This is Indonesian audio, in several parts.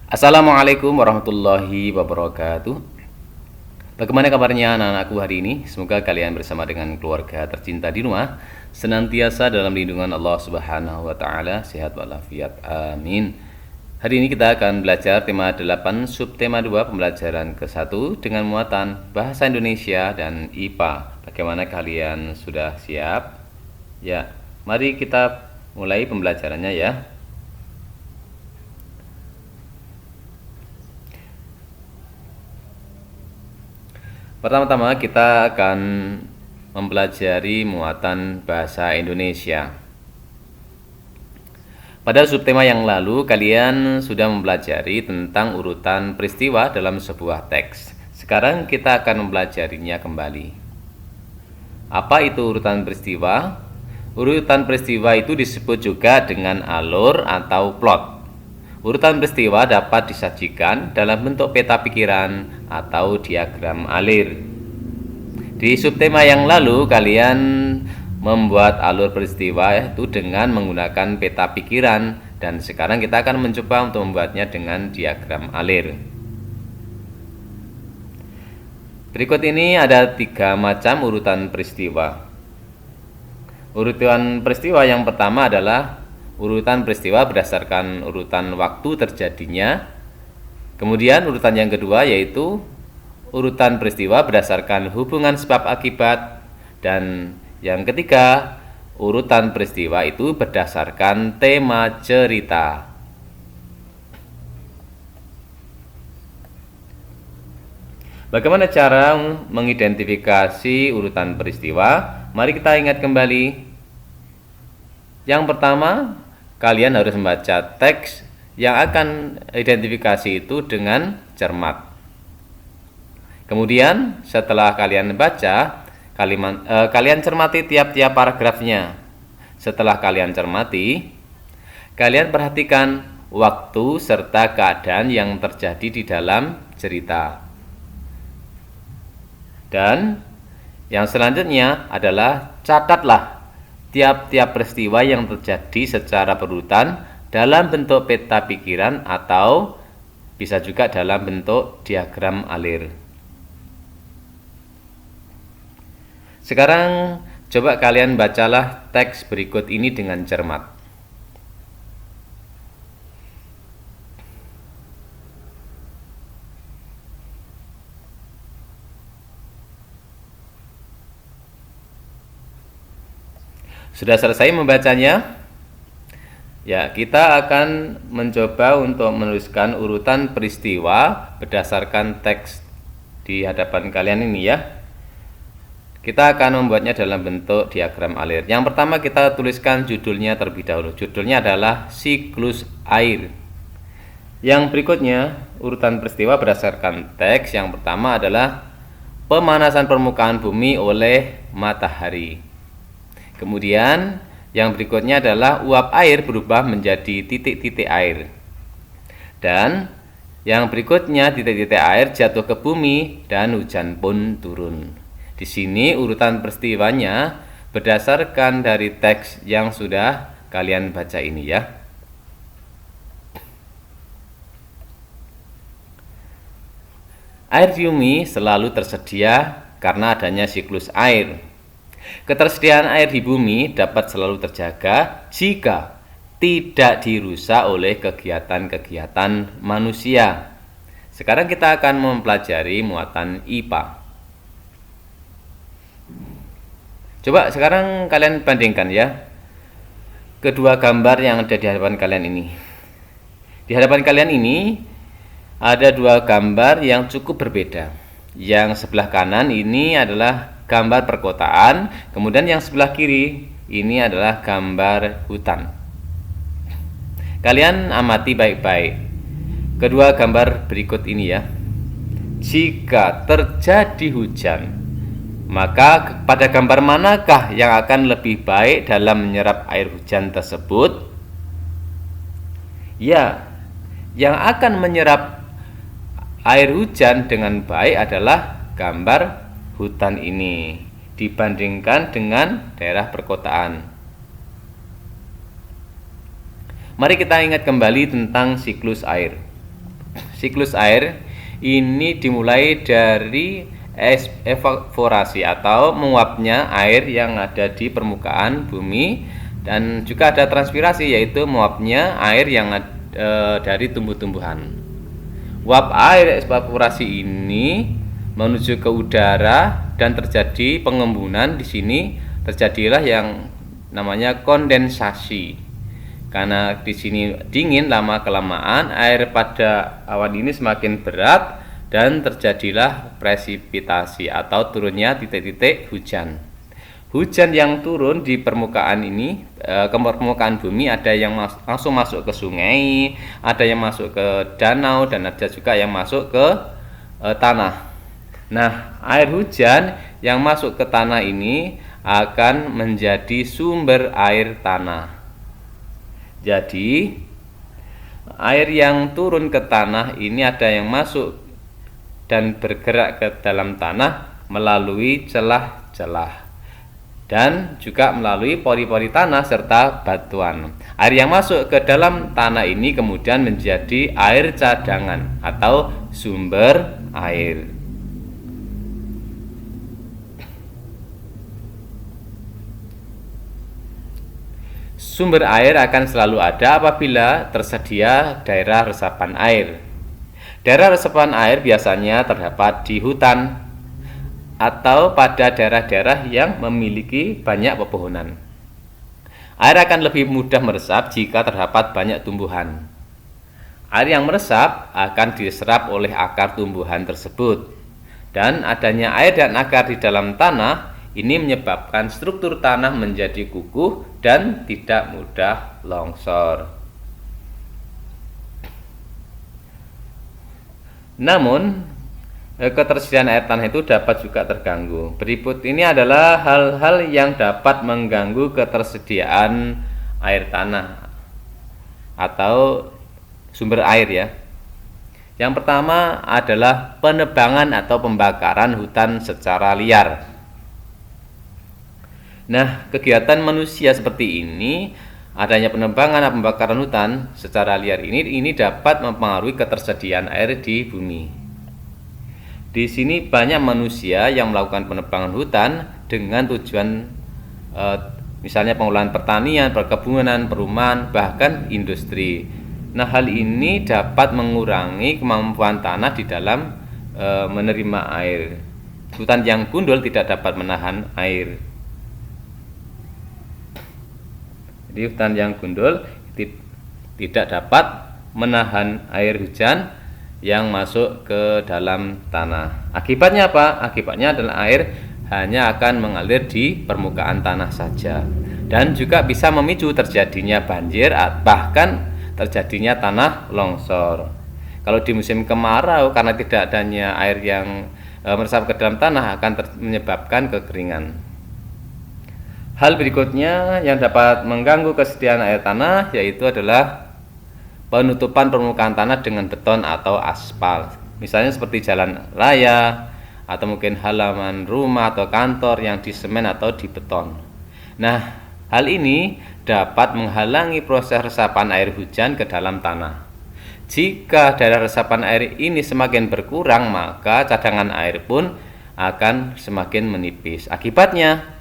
Assalamualaikum warahmatullahi wabarakatuh. Bagaimana kabarnya anak-anakku hari ini? Semoga kalian bersama dengan keluarga tercinta di rumah senantiasa dalam lindungan Allah Subhanahu wa taala, sehat walafiat. Amin. Hari ini kita akan belajar tema 8 subtema 2 pembelajaran ke-1 dengan muatan bahasa Indonesia dan IPA. Bagaimana kalian sudah siap? Ya, mari kita mulai pembelajarannya ya. Pertama-tama kita akan mempelajari muatan bahasa Indonesia. Pada subtema yang lalu kalian sudah mempelajari tentang urutan peristiwa dalam sebuah teks. Sekarang kita akan mempelajarinya kembali. Apa itu urutan peristiwa? Urutan peristiwa itu disebut juga dengan alur atau plot. Urutan peristiwa dapat disajikan dalam bentuk peta pikiran atau diagram alir. Di subtema yang lalu kalian membuat alur peristiwa itu dengan menggunakan peta pikiran, dan sekarang kita akan mencoba untuk membuatnya dengan diagram alir. Berikut ini ada 3 macam urutan peristiwa. Urutan peristiwa yang pertama adalah urutan peristiwa berdasarkan urutan waktu terjadinya. Kemudian urutan yang kedua yaitu urutan peristiwa berdasarkan hubungan sebab akibat. Dan yang ketiga, urutan peristiwa itu berdasarkan tema cerita. Bagaimana cara mengidentifikasi urutan peristiwa? Mari kita ingat kembali. Yang pertama, kalian harus membaca teks yang akan identifikasi itu dengan cermat. Kemudian setelah kalian baca, kalian cermati tiap-tiap paragrafnya. Setelah kalian cermati, kalian perhatikan waktu serta keadaan yang terjadi di dalam cerita. Dan yang selanjutnya adalah catatlah tiap-tiap peristiwa yang terjadi secara berurutan dalam bentuk peta pikiran atau bisa juga dalam bentuk diagram alir. Sekarang coba kalian bacalah teks berikut ini dengan cermat. Sudah selesai membacanya? Ya, kita akan mencoba untuk menuliskan urutan peristiwa berdasarkan teks di hadapan kalian ini ya. Kita akan membuatnya dalam bentuk diagram alir. Yang pertama kita tuliskan judulnya terlebih dahulu. Judulnya adalah siklus air. Yang berikutnya urutan peristiwa berdasarkan teks. Yang pertama adalah pemanasan permukaan bumi oleh matahari. Kemudian yang berikutnya adalah uap air berubah menjadi titik-titik air. Dan yang berikutnya titik-titik air jatuh ke bumi dan hujan pun turun. Di sini urutan peristiwanya berdasarkan dari teks yang sudah kalian baca ini ya. Air di bumi selalu tersedia karena adanya siklus air. Ketersediaan air di bumi dapat selalu terjaga jika tidak dirusak oleh kegiatan-kegiatan manusia. Sekarang kita akan mempelajari muatan IPA. Coba sekarang kalian bandingkan ya kedua gambar yang ada di hadapan kalian ini. Di hadapan kalian ini ada 2 gambar yang cukup berbeda. Yang sebelah kanan ini adalah gambar perkotaan, kemudian yang sebelah kiri ini adalah gambar hutan. Kalian amati baik-baik kedua gambar berikut ini ya. Jika terjadi hujan, maka pada gambar manakah yang akan lebih baik dalam menyerap air hujan tersebut? Ya, yang akan menyerap air hujan dengan baik adalah gambar hutan ini dibandingkan dengan daerah perkotaan. Mari kita ingat kembali tentang siklus air. siklus air ini dimulai dari evaporasi atau menguapnya air yang ada di permukaan bumi, dan juga ada transpirasi, yaitu menguapnya air yang dari tumbuh-tumbuhan. Uap air evaporasi ini menuju ke udara dan terjadi pengembunan. Di sini terjadilah yang namanya kondensasi. Karena di sini dingin, lama kelamaan air pada awan ini semakin berat dan terjadilah presipitasi atau turunnya titik-titik hujan. Hujan yang turun di permukaan ini, ke permukaan bumi, ada yang langsung masuk ke sungai, ada yang masuk ke danau, dan ada juga yang masuk ke tanah. Nah, air hujan yang masuk ke tanah ini akan menjadi sumber air tanah. Jadi, air yang turun ke tanah ini ada yang masuk dan bergerak ke dalam tanah melalui celah-celah dan juga melalui pori-pori tanah serta batuan. Air yang masuk ke dalam tanah ini kemudian menjadi air cadangan atau sumber air. Sumber air akan selalu ada apabila tersedia daerah resapan air. Daerah resapan air biasanya terdapat di hutan atau pada daerah-daerah yang memiliki banyak pepohonan. Air akan lebih mudah meresap jika terdapat banyak tumbuhan. Air yang meresap akan diserap oleh akar tumbuhan tersebut, dan adanya air dan akar di dalam tanah ini menyebabkan struktur tanah menjadi kukuh dan tidak mudah longsor. Namun, ketersediaan air tanah itu dapat juga terganggu. Berikut ini adalah hal-hal yang dapat mengganggu ketersediaan air tanah atau sumber air ya. Yang pertama adalah penebangan atau pembakaran hutan secara liar. Nah, kegiatan manusia seperti ini, adanya penebangan atau pembakaran hutan secara liar ini dapat mempengaruhi ketersediaan air di bumi. Di sini banyak manusia yang melakukan penebangan hutan dengan tujuan misalnya pengolahan pertanian, perkebunan, perumahan, bahkan industri. Nah, hal ini dapat mengurangi kemampuan tanah di dalam menerima air. Hutan yang gundul tidak dapat menahan air. Jadi hutan yang gundul tidak dapat menahan air hujan yang masuk ke dalam tanah. Akibatnya apa? Akibatnya adalah air hanya akan mengalir di permukaan tanah saja, dan juga bisa memicu terjadinya banjir, bahkan terjadinya tanah longsor. Kalau di musim kemarau, karena tidak adanya air yang meresap ke dalam tanah, akan menyebabkan kekeringan. Hal berikutnya yang dapat mengganggu kesediaan air tanah yaitu adalah penutupan permukaan tanah dengan beton atau aspal. Misalnya seperti jalan raya atau mungkin halaman rumah atau kantor yang disemen atau dibeton. Nah, hal ini dapat menghalangi proses resapan air hujan ke dalam tanah. Jika daerah resapan air ini semakin berkurang, maka cadangan air pun akan semakin menipis. Akibatnya,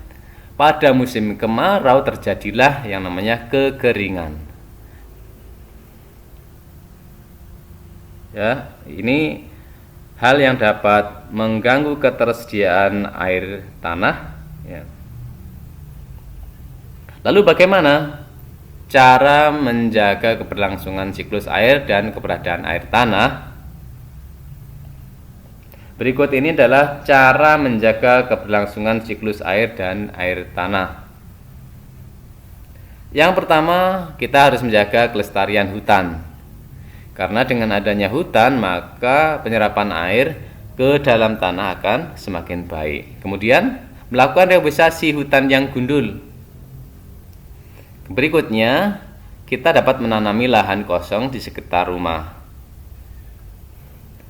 pada musim kemarau terjadilah yang namanya kekeringan. Ya, ini hal yang dapat mengganggu ketersediaan air tanah. Ya. Lalu bagaimana cara menjaga keberlangsungan siklus air dan keberadaan air tanah? Berikut ini adalah cara menjaga keberlangsungan siklus air dan air tanah. Yang pertama, kita harus menjaga kelestarian hutan. Karena dengan adanya hutan, maka penyerapan air ke dalam tanah akan semakin baik. Kemudian, melakukan reboisasi hutan yang gundul. Berikutnya, kita dapat menanami lahan kosong di sekitar rumah.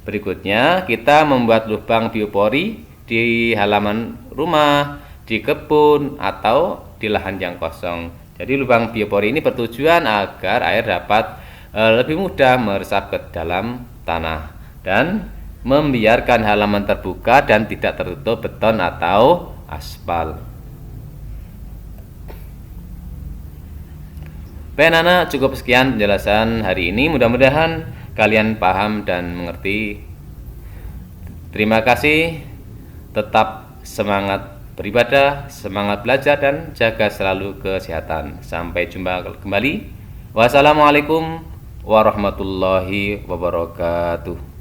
Berikutnya, kita membuat lubang biopori di halaman rumah, di kebun, atau di lahan yang kosong. Jadi lubang biopori ini bertujuan agar air dapat lebih mudah meresap ke dalam tanah dan membiarkan halaman terbuka dan tidak tertutup beton atau aspal. Baik anak, cukup sekian penjelasan hari ini. Mudah-mudahan kalian paham dan mengerti. Terima kasih. Tetap semangat beribadah, semangat belajar, dan jaga selalu kesehatan. Sampai jumpa kembali. Wassalamualaikum warahmatullahi wabarakatuh.